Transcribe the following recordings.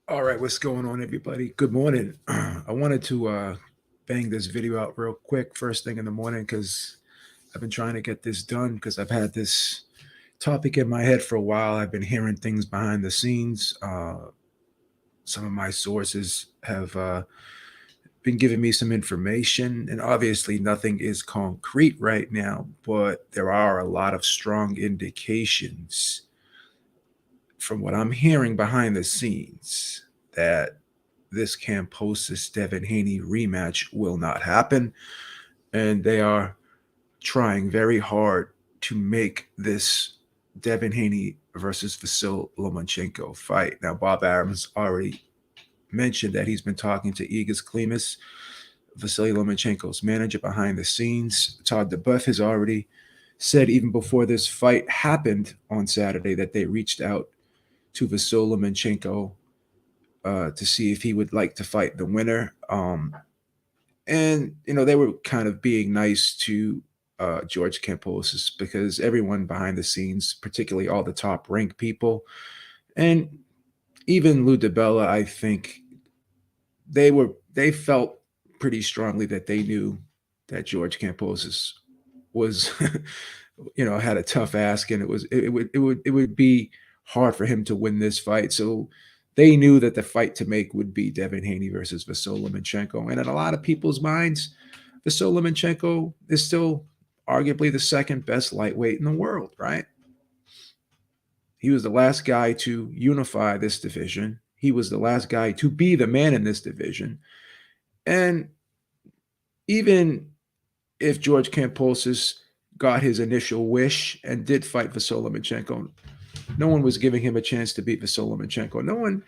All right, what's going on, everybody? Good morning. I wanted to bang this video out real quick, first thing in the morning, because I've been trying to get this done because I've had this topic in my head for a while. I've been hearing things behind the scenes. Some of my sources have been giving me some information, and obviously, nothing is concrete right now, but there are a lot of strong indications from what I'm hearing behind the scenes that this Kambosos Devin Haney rematch will not happen, and they are trying very hard to make this Devin Haney versus Vasil Lomachenko fight. Now, Bob Arum's already mentioned that he's been talking to Igor Klimas, Vasily Lomachenko's manager behind the scenes. Todd DeBuff has already said even before this fight happened on Saturday that they reached out to Vasil Lomachenko to see if he would like to fight the winner. And they were kind of being nice to George Kambosos because everyone behind the scenes, particularly all the top ranked people, and even Lou DiBella, I think they felt pretty strongly that they knew that George Kambosos was had a tough ask, and it would be hard for him to win this fight. So they knew that the fight to make would be Devin Haney versus Vasyl Lomachenko. And in a lot of people's minds, Vasyl Lomachenko is still arguably the second best lightweight in the world, right? He was the last guy to unify this division. He was the last guy to be the man in this division. And even if George Kambosos got his initial wish and did fight Vasyl Lomachenko, no one was giving him a chance to beat Vasyl Lomachenko. No one,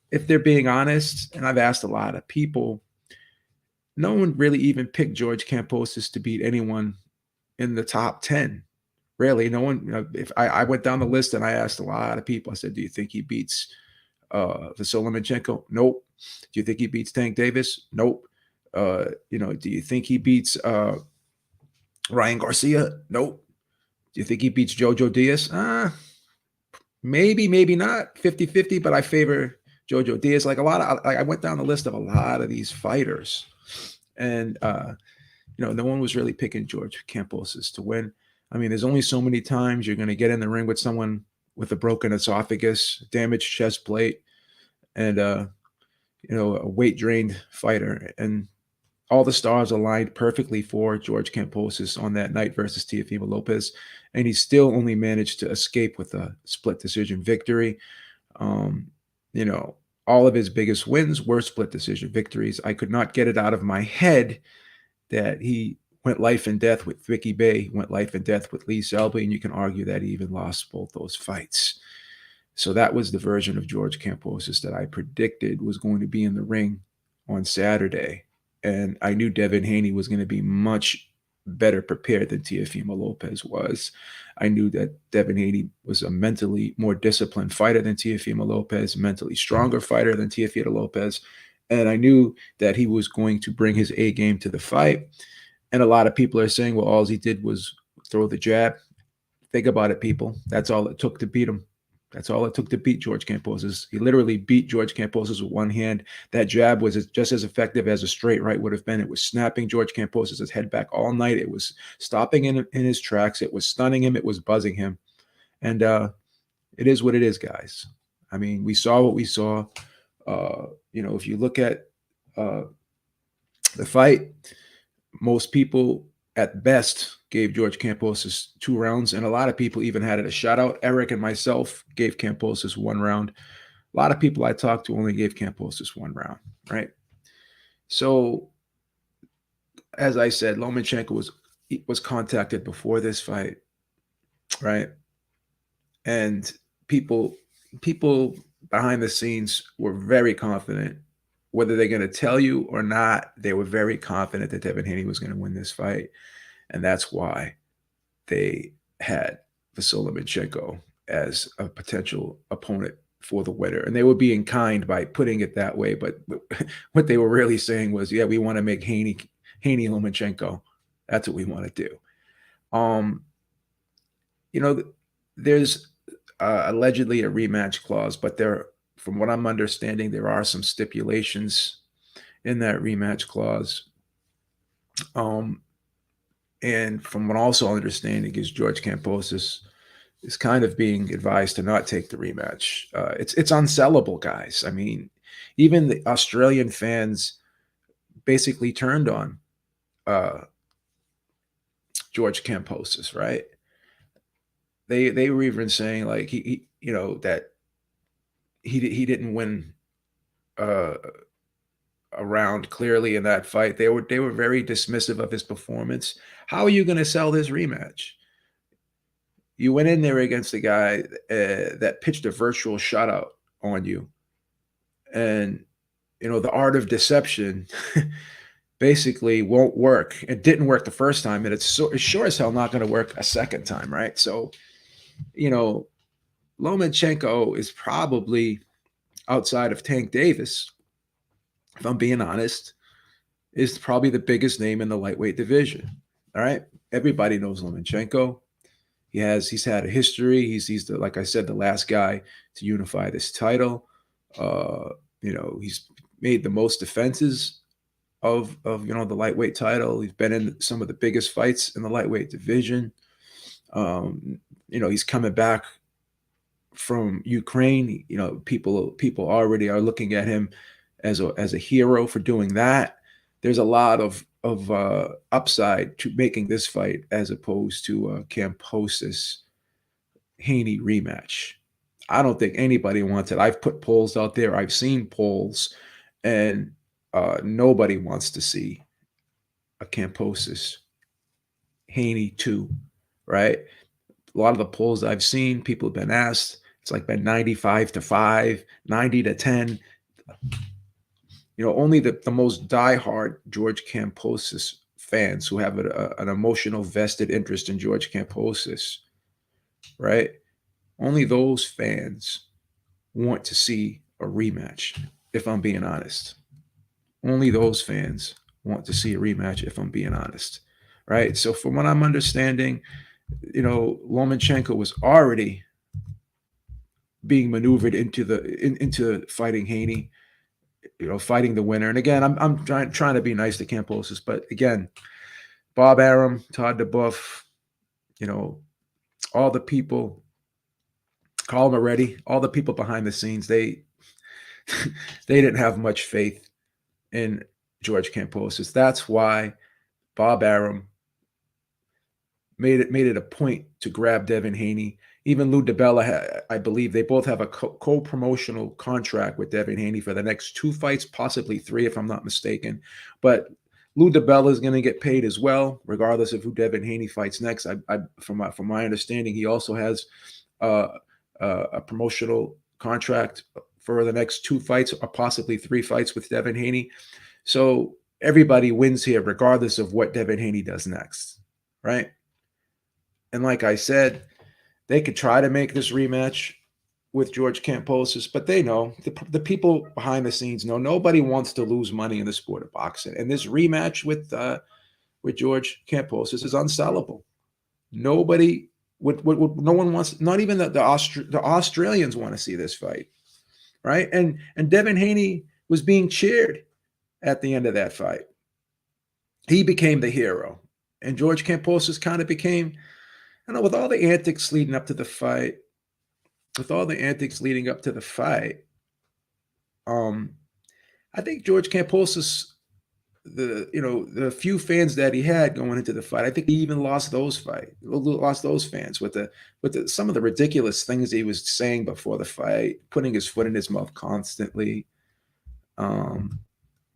if they're being honest, and I've asked a lot of people, no one really even picked George Kambosos to beat anyone in the top 10. Really, no one. If I went down the list and I asked a lot of people, I said, do you think he beats Vasyl Lomachenko? Nope. Do you think he beats Tank Davis? Nope. Do you think he beats Ryan Garcia? Nope. Do you think he beats Jojo Diaz? Maybe, maybe not. 50-50, but I favor Jojo Diaz. I went down the list of a lot of these fighters. And no one was really picking George Kambosos to win. I mean, there's only so many times you're going to get in the ring with someone with a broken esophagus, damaged chest plate, and a weight drained fighter. And all the stars aligned perfectly for George Kambosos on that night versus Teofimo Lopez, and he still only managed to escape with a split decision victory. Um, you know, all of his biggest wins were split decision victories. I could not get it out of my head that he went life and death with Vicky Bay, went life and death with Lee Selby, and you can argue that he even lost both those fights. So that was the version of George Kambosos that I predicted was going to be in the ring on Saturday. And I knew Devin Haney was going to be much better prepared than Teofimo Lopez was. I knew that Devin Haney was a mentally more disciplined fighter than Teofimo Lopez, mentally stronger fighter than Teofimo Lopez. And I knew that he was going to bring his A game to the fight. And a lot of people are saying, well, all he did was throw the jab. Think about it, people. That's all it took to beat him. That's all it took to beat George Kambosos. He literally beat George Kambosos with one hand. That jab was just as effective as a straight right would have been. It was snapping George Kambosos' head back all night. It was stopping in his tracks. It was stunning him. It was buzzing him. And it is what it is, guys. I mean, we saw what we saw. If you look at the fight, most people at best gave George Kambosos 2 rounds, and a lot of people even had it a shutout. Eric and myself gave Kambosos 1 round. A lot of people I talked to only gave Kambosos 1 round, right? So, as I said, Lomachenko was contacted before this fight, right? And people behind the scenes were very confident. Whether they're going to tell you or not, they were very confident that Devin Haney was going to win this fight. And that's why they had Vasyl Lomachenko as a potential opponent for the winner. And they were being kind by putting it that way. But what they were really saying was, yeah, we want to make Haney Lomachenko. That's what we want to do. There's allegedly a rematch clause, but they're from what I'm understanding, there are some stipulations in that rematch clause. Um, and from what I'm also understanding is George Kambosos is kind of being advised to not take the rematch. It's unsellable, guys. I mean, even the Australian fans basically turned on uh, George Kambosos, right? They were even saying like he you know that he didn't win uh, a round clearly in that fight. They were very dismissive of his performance. How are you going to sell this rematch? You went in there against a guy that pitched a virtual shutout on you, and the art of deception basically won't work. It didn't work the first time, and it's sure as hell not going to work a second time, right? So, you know, Lomachenko is probably outside of Tank Davis, if I'm being honest, is probably the biggest name in the lightweight division. All right, everybody knows Lomachenko. He's had a history. He's the, like I said, the last guy to unify this title. He's made the most defenses of the lightweight title. He's been in some of the biggest fights in the lightweight division. He's coming back from Ukraine. People already are looking at him as a hero for doing that. There's a lot of upside to making this fight as opposed to Kambosos Haney rematch. I don't think anybody wants it. I've put polls out there. I've seen polls, and nobody wants to see a Kambosos Haney 2, right? A lot of the polls I've seen, people have been asked, it's like been 95-5, 90-10. Only the most diehard George Kambosos fans who have an emotional vested interest in George Kambosos, right? Only those fans want to see a rematch, if I'm being honest. Only those fans want to see a rematch, if I'm being honest, right? So from what I'm understanding, Lomachenko was already being maneuvered into fighting Haney, fighting the winner. And again, I'm trying to be nice to Kambosos, but again, Bob Arum, Todd DeBuff, all the people, Carl Moretti, all the people behind the scenes, they didn't have much faith in George Kambosos. That's why Bob Arum made it a point to grab Devin Haney. Even Lou DiBella, I believe they both have a co-promotional contract with Devin Haney for the next 2 fights, possibly 3, if I'm not mistaken. But Lou DiBella is going to get paid as well, regardless of who Devin Haney fights next. From my understanding, he also has a promotional contract for the next 2 fights or possibly 3 fights with Devin Haney. So everybody wins here, regardless of what Devin Haney does next, right? And like I said, they could try to make this rematch with George Kambosos, but they know, the people behind the scenes know, nobody wants to lose money in the sport of boxing. And this rematch with George Kambosos is unsellable. Nobody would no one wants, not even the Australians want to see this fight, right? And Devin Haney was being cheered at the end of that fight. He became the hero, and George Kambosos kind of became, I don't know, with all the antics leading up to the fight, I think George Kambosos, the few fans that he had going into the fight, I think he even lost those fans with some of the ridiculous things he was saying before the fight, putting his foot in his mouth constantly.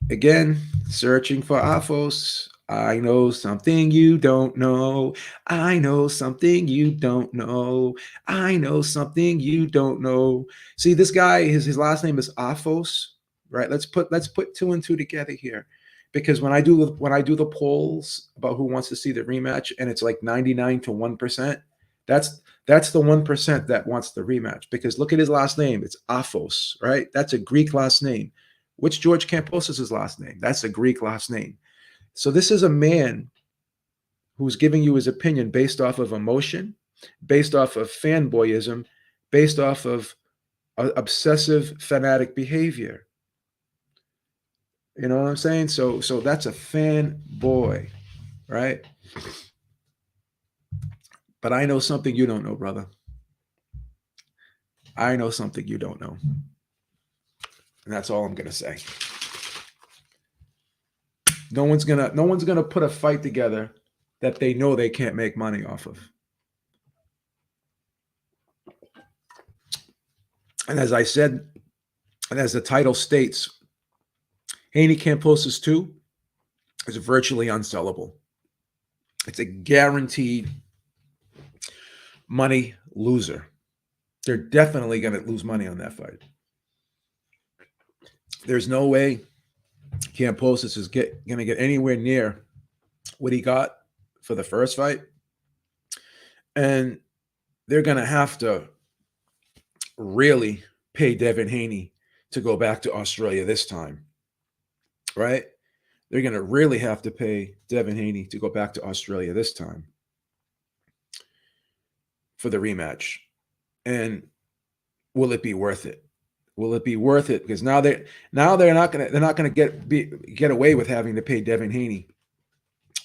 Again, searching for Afos. I know something you don't know. I know something you don't know. I know something you don't know. See, this guy, his last name is Afos, right? Let's put 2 and 2 together here, because when I do the polls about who wants to see the rematch, and it's like 99-1%, that's the 1% that wants the rematch. Because look at his last name, it's Afos, right? That's a Greek last name. What's George Kambosos' last name? That's a Greek last name. So this is a man who's giving you his opinion based off of emotion, based off of fanboyism, based off of obsessive fanatic behavior. You know what I'm saying? So that's a fanboy, right? But I know something you don't know, brother. I know something you don't know. And that's all I'm gonna say. No one's gonna put a fight together that they know they can't make money off of. And as I said, and as the title states, Haney Kambosos 2 is virtually unsellable. It's a guaranteed money loser. They're definitely going to lose money on that fight. There's no way Kambosos is going to get anywhere near what he got for the first fight. And they're going to have to really pay Devin Haney to go back to Australia this time, right? They're going to really have to pay Devin Haney to go back to Australia this time for the rematch. And will it be worth it? Will it be worth it? Because now they're not gonna get away with having to pay Devin Haney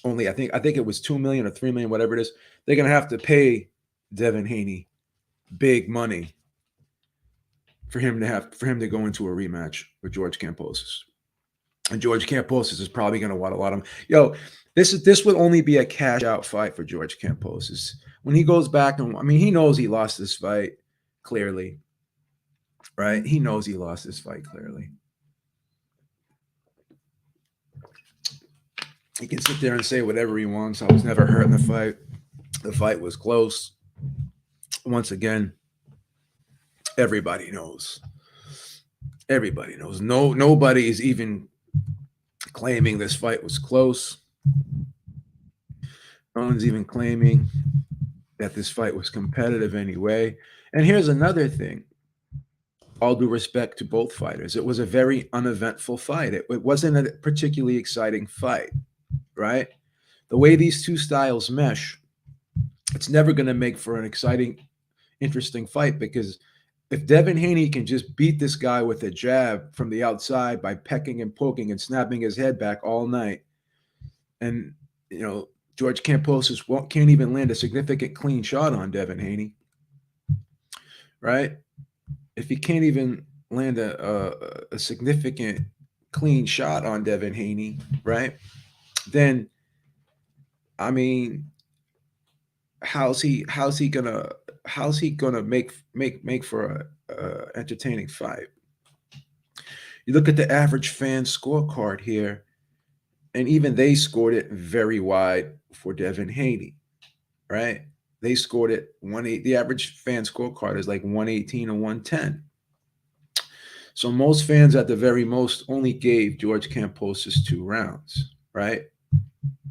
only. I think it was 2 million or 3 million, whatever it is. They're gonna have to pay Devin Haney big money for him to go into a rematch with George Kambosos. And George Kambosos is probably gonna want a lot of this would only be a cash out fight for George Kambosos. When he goes back, and I mean, he knows he lost this fight clearly, right? He knows he lost this fight clearly. He can sit there and say whatever he wants. I was never hurt in the fight. The fight was close. Once again, everybody knows. Everybody knows. Nobody is even claiming this fight was close. No one's even claiming that this fight was competitive anyway. And here's another thing. All due respect to both fighters, it was a very uneventful fight. It wasn't a particularly exciting fight, right? The way these two styles mesh, it's never going to make for an exciting, interesting fight, because if Devin Haney can just beat this guy with a jab from the outside by pecking and poking and snapping his head back all night, and George Kambosos can't even land a significant clean shot on Devin Haney, right? If he can't even land a significant clean shot on Devin Haney, right? Then, I mean, how's he gonna make for a entertaining fight? You look at the average fan scorecard here, and even they scored it very wide for Devin Haney, right? They scored it 1-8. The average fan scorecard is like 118 or 110. So most fans at the very most only gave George Kambosos 2 rounds, right?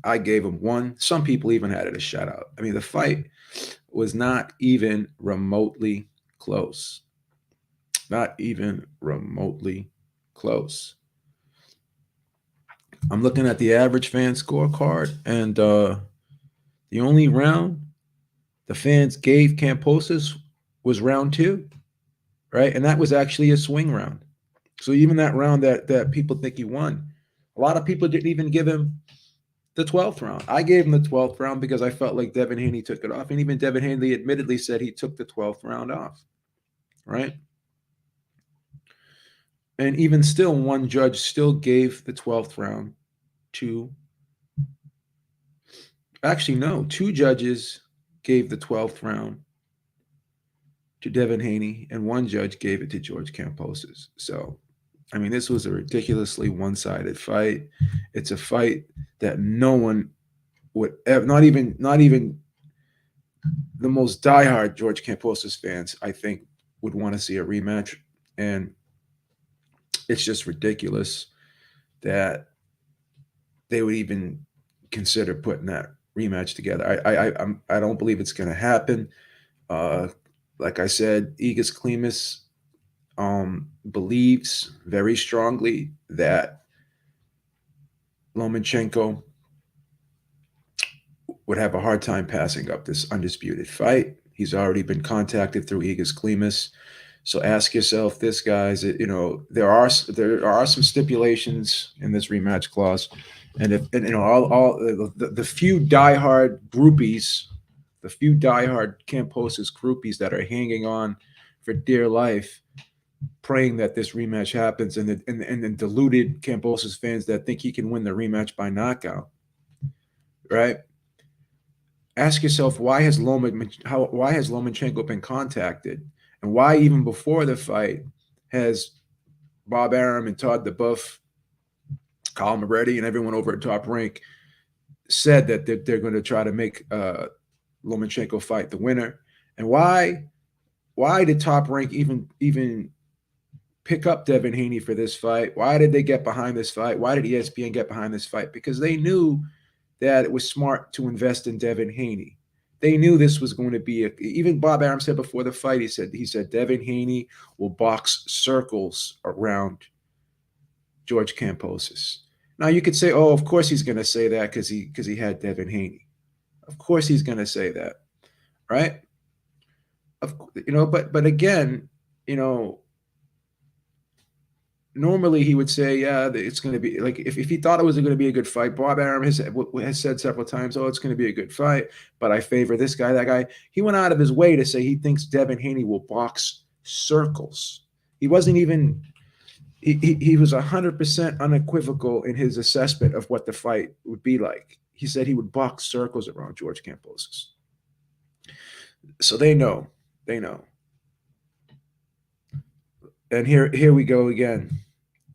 I gave him 1. Some people even had it a shutout. I mean, the fight was not even remotely close. Not even remotely close. I'm looking at the average fan scorecard, and the only round the fans gave Kambosos was round 2, right? And that was actually a swing round. So even that round that people think he won, a lot of people didn't even give him the 12th round. I gave him the 12th round because I felt like Devin Haney took it off. And even Devin Haney admittedly said he took the 12th round off, right? And even still, one judge still gave the 12th round to, actually, no, 2 judges gave the 12th round to Devin Haney, and 1 judge gave it to George Kambosos. So, I mean, this was a ridiculously one-sided fight. It's a fight that no one would ever, not even the most diehard George Kambosos fans, I think, would want to see a rematch. And it's just ridiculous that they would even consider putting that rematch together. I don't believe it's going to happen. Like I said, Igis Klimas believes very strongly that Lomachenko would have a hard time passing up this undisputed fight. He's already been contacted through Igis Klimas So ask yourself this, guys. There are some stipulations in this rematch clause, and if and, all the few diehard groupies, the few diehard Kambosos groupies that are hanging on for dear life, praying that this rematch happens, and the deluded Kambosos fans that think he can win the rematch by knockout, right? Ask yourself why has Lomachenko been contacted, and why even before the fight has Bob Arum and Todd DeBuff, Colin Moretti, and everyone over at Top Rank said that they're going to try to make Lomachenko fight the winner, and why did Top Rank even pick up Devin Haney for this fight? Why did they get behind this fight? Why did ESPN get behind this fight? Because they knew that it was smart to invest in Devin Haney. They knew this was going to be even Bob Arum said before the fight, he said Devin Haney will box circles around George Kambosos. Now you could say, oh, of course he's going to say that because he had Devin Haney. Of course he's going to say that, right? But again, normally he would say, yeah, it's going to be like if he thought it was going to be a good fight. Bob Arum has said several times, oh, it's going to be a good fight, but I favor this guy, that guy. He went out of his way to say he thinks Devin Haney will box circles. He wasn't even. He was 100% unequivocal in his assessment of what the fight would be like. He said he would box circles around George Kambosos. So they know. And here we go again.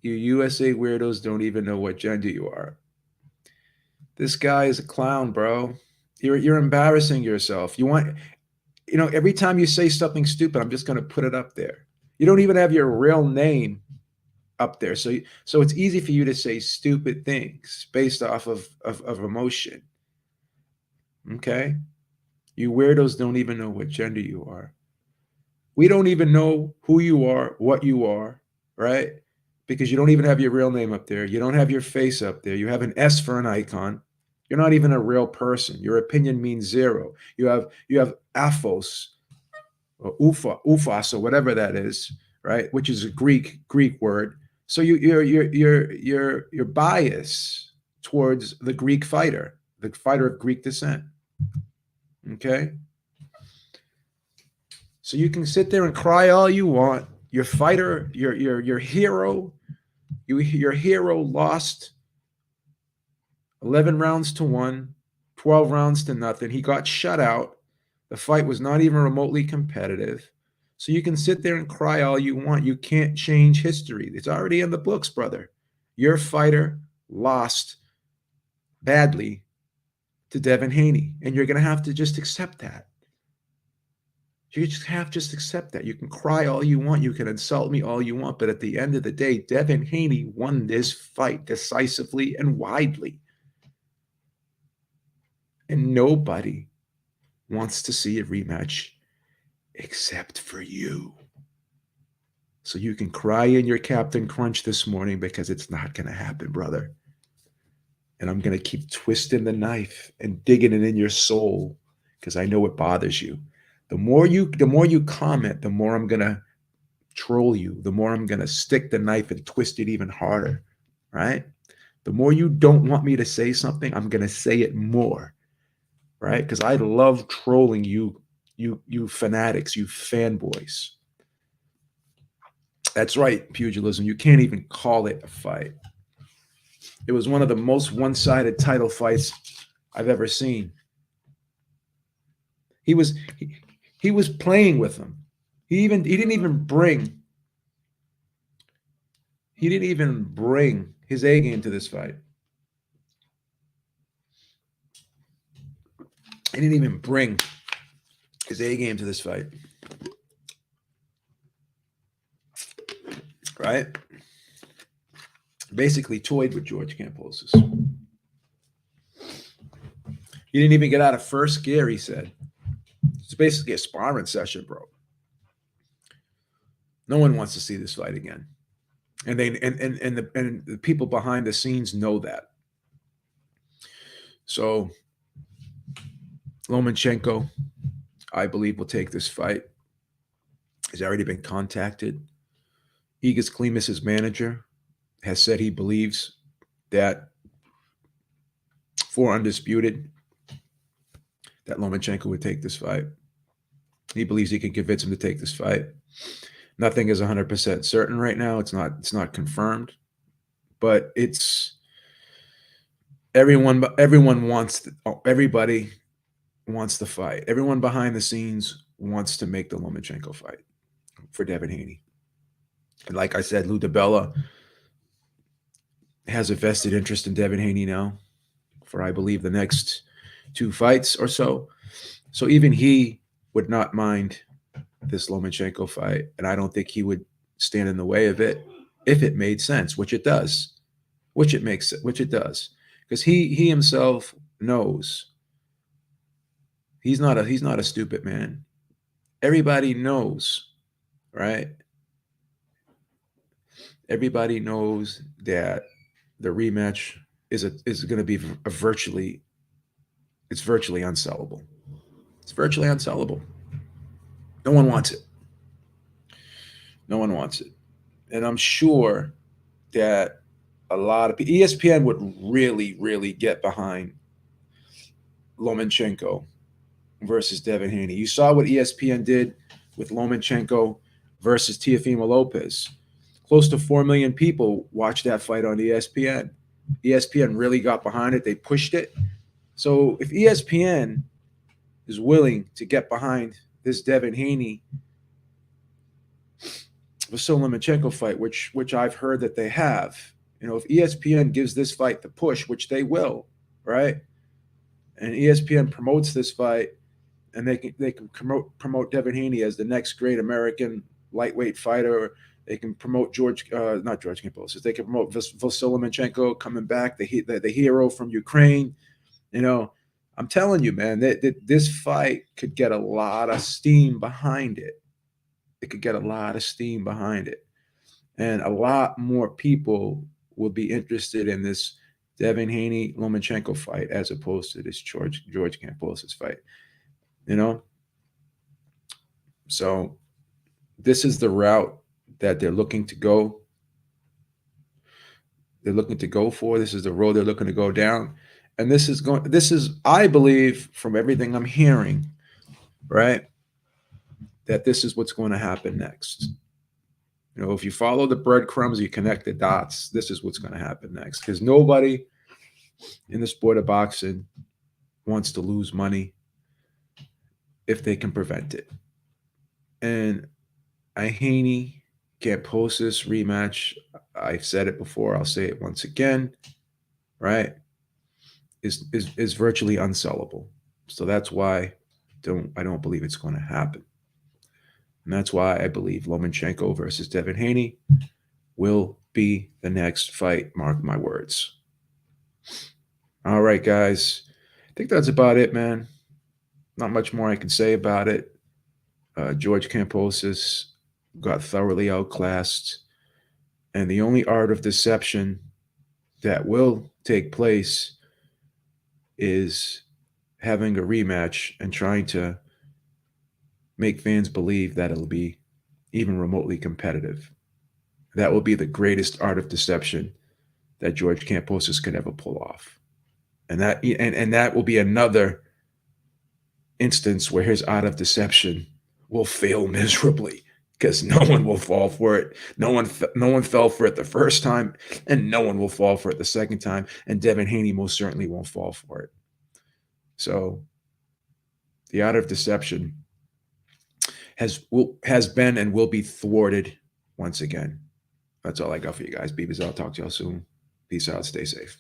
You USA weirdos don't even know what gender you are. This guy is a clown, bro. You're embarrassing yourself. Every time you say something stupid, I'm just going to put it up there. You don't even have your real name up there. So it's easy for you to say stupid things based off of emotion. Okay? You weirdos don't even know what gender you are. We don't even know who you are, what you are, right? Because you don't even have your real name up there. You don't have your face up there. You have an S for an icon. You're not even a real person. Your opinion means zero. You have aphos or ufos or whatever that is, right? Which is a Greek word. So you're biased towards the Greek fighter, the fighter of Greek descent. Okay? So you can sit there and cry all you want. Your fighter, your hero, your hero lost 11 rounds to 1, 12 rounds to nothing. He got shut out. The fight was not even remotely competitive. So you can sit there and cry all you want. You can't change history. It's already in the books, brother. Your fighter lost badly to Devin Haney, and you're going to have to just accept that. You just have to just accept that. You can cry all you want. You can insult me all you want. But at the end of the day, Devin Haney won this fight decisively and widely. And nobody wants to see a rematch except for you. So you can cry in your Captain Crunch this morning because it's not going to happen, brother. And I'm going to keep twisting the knife and digging it in your soul because I know it bothers you. The more you comment, the more I'm going to troll you. The more I'm going to stick the knife and twist it even harder, right? The more you don't want me to say something, I'm going to say it more, right? Because I love trolling you fanatics, you fanboys. That's right, pugilism. You can't even call it a fight. It was one of the most one-sided title fights I've ever seen. He was playing with him. He didn't even bring his A game to this fight. He didn't even bring his A game to this fight. Right? Basically toyed with George Kambosos. He didn't even get out of first gear, he said. It's basically a sparring session, bro. No one wants to see this fight again. And the people behind the scenes know that. So Lomachenko, I believe, will take this fight. He's already been contacted. Igis Klimas' manager has said he believes that for undisputed, that Lomachenko would take this fight. He believes he can convince him to take this fight. Nothing is 100% certain right now. It's not confirmed, but it's everyone wants everybody wants the fight. Everyone behind the scenes wants to make the Lomachenko fight for Devin Haney. And like I said, Lou DiBella has a vested interest in Devin Haney now for, I believe, the next 2 fights or so. So even he would not mind this Lomachenko fight, and I don't think he would stand in the way of it if it made sense, which it does, which it does, because he himself knows he's not a stupid man. Everybody knows, right? Everybody knows that the rematch is going to be virtually unsellable. It's virtually unsellable. No one wants it. No one wants it. And I'm sure that a lot of ESPN would really, really get behind Lomachenko versus Devin Haney. You saw what ESPN did with Lomachenko versus Teofimo Lopez. Close to 4 million people watched that fight on ESPN. ESPN really got behind it. They pushed it. So if ESPN is willing to get behind this Devin Haney Vasyl Lomachenko fight, which I've heard that they have, if ESPN gives this fight the push, which they will, right? And ESPN promotes this fight, and they can promote Devin Haney as the next great American lightweight fighter. They can promote not George Kambosos. They can promote Vasyl Lomachenko coming back, the hero from Ukraine. I'm telling you, man, that this fight could get a lot of steam behind it. It could get a lot of steam behind it, and a lot more people will be interested in this Devin Haney Lomachenko fight as opposed to this George Kambosos fight. So this is the route that they're looking to go. They're looking to go for. This is the road they're looking to go down, and this is, I believe, from everything I'm hearing, right, that this is what's going to happen next. If you follow the breadcrumbs, you connect the dots, this is what's going to happen next. Because nobody in the sport of boxing wants to lose money if they can prevent it. And a Haney Kambosos rematch, I've said it before, I'll say it once again, right, is virtually unsellable. So that's why I don't believe it's going to happen. And that's why I believe Lomachenko versus Devin Haney will be the next fight. Mark my words. All right, guys. I think that's about it, man. Not much more I can say about it. George Kambosos got thoroughly outclassed. And the only art of deception that will take place is having a rematch and trying to make fans believe that it'll be even remotely competitive. That will be the greatest art of deception that George Kambosos could ever pull off. And that will be another instance where his art of deception will fail miserably, because no one will fall for it. No one fell for it the first time, and no one will fall for it the second time. And Devin Haney most certainly won't fall for it. So the art of deception has been and will be thwarted once again. That's all I got for you guys. Beavers, I'll talk to y'all soon. Peace out. Stay safe.